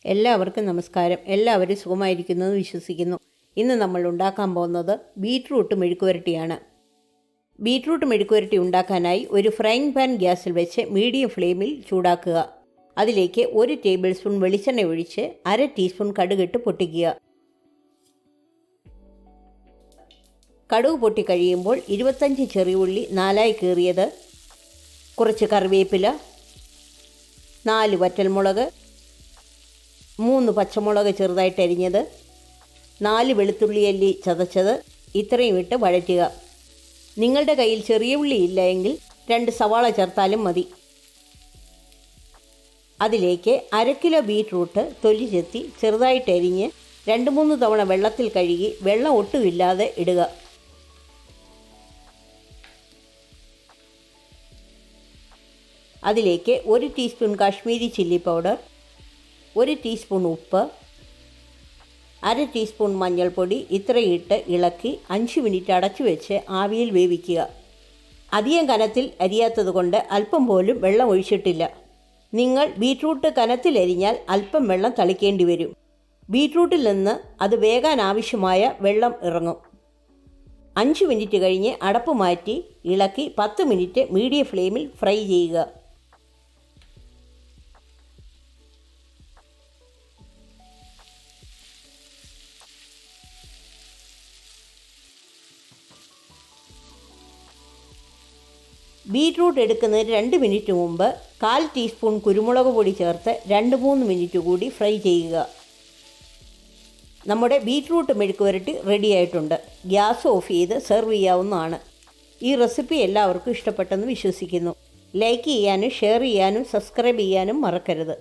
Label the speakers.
Speaker 1: എല്ലാവർക്കും നമസ്കാരം. എല്ലാവരും സുഖമായിരിക്കുന്നെന്ന് വിശ്വസിക്കുന്നു. ഇന്ന് നമ്മൾ ഉണ്ടാക്കാൻ പോകുന്നത് ബീറ്റ്റൂട്ട് മെഴുക്കുവരട്ടിയാണ്. ബീറ്റ്റൂട്ട് മെഴുക്കുവരട്ടി ഉണ്ടാക്കാനായി ഒരു ഫ്രൈയിങ് പാൻ ഗ്യാസിൽ വെച്ച് മീഡിയം ഫ്ലെയിമിൽ ചൂടാക്കുക. അതിലേക്ക് 1 ടേബിൾ സ്പൂൺ വെളിച്ചെണ്ണ ഒഴിച്ച് 1/2 ടീസ്പൂൺ കടുകിട്ട് പൊട്ടിക്കുക. കടുക് പൊട്ടിക്കഴിയുമ്പോൾ 25 ചെറിയ ഉള്ളി 4ആയി കീറിയത്, കുറച്ച് കറിവേപ്പില, 4 വറ്റൽമുളക്, 3 പച്ചമുളക് ചെറുതായിട്ട് അരിഞ്ഞത്, 4 വെളുത്തുള്ളി അല്ലി ചതച്ചത്, ഇത്രയും ഇട്ട് വഴറ്റുക. നിങ്ങളുടെ കയ്യിൽ ചെറിയ ഉള്ളി ഇല്ല എങ്കിൽ 2 സവാള ചേർത്താലും മതി. അതിലേക്ക് 1/2 കിലോ ബീറ്റ്റൂട്ട് തൊലി ചെത്തി ചെറുതായിട്ട് അരിഞ്ഞ് 2-3 തവണ വെള്ളത്തിൽ കഴുകി വെള്ളം ഒട്ടുമില്ലാതെ ഇടുക. അതിലേക്ക് 1 teaspoon Kashmiri chilli powder, 1 teaspoon ഉപ്പ്, 1/2 ടീസ്പൂൺ മഞ്ഞൾപ്പൊടി ഇത്രയിട്ട് ഇളക്കി 5 മിനിറ്റ് അടച്ചു വെച്ച് ആവിയിൽ വേവിക്കുക. അധികം കനത്തിൽ അരിയാത്തത് കൊണ്ട് അല്പം പോലും വെള്ളം ഒഴിച്ചിട്ടില്ല. നിങ്ങൾ ബീറ്റ്റൂട്ട് കനത്തിലരിഞ്ഞാൽ അല്പം വെള്ളം തളിക്കേണ്ടി വരും. ബീറ്റ്റൂട്ടിൽ നിന്ന് അത് വേകാൻ ആവശ്യമായ വെള്ളം ഇറങ്ങും. 5 മിനിറ്റ് കഴിഞ്ഞ് അടപ്പ് മാറ്റി ഇളക്കി 10 മിനിറ്റ് മീഡിയം ഫ്ലെയിമിൽ ഫ്രൈ ചെയ്യുക. ബീറ്റ്റൂട്ട് എടുക്കുന്നതിന് 2 മിനിറ്റ് മുമ്പ് 1/4 ടീസ്പൂൺ കുരുമുളക് പൊടി ചേർത്ത് 2-3 മിനിറ്റ് കൂടി ഫ്രൈ ചെയ്യുക. നമ്മുടെ ബീറ്റ്റൂട്ട് മെഴുക്കുവരട്ടി റെഡി ആയിട്ടുണ്ട്. ഗ്യാസ് ഓഫ് ചെയ്ത് സെർവ് ചെയ്യാവുന്നതാണ്. ഈ റെസിപ്പി എല്ലാവർക്കും ഇഷ്ടപ്പെട്ടെന്ന് വിശ്വസിക്കുന്നു. ലൈക്ക് ചെയ്യാനും ഷെയർ ചെയ്യാനും സബ്സ്ക്രൈബ് ചെയ്യാനും മറക്കരുത്.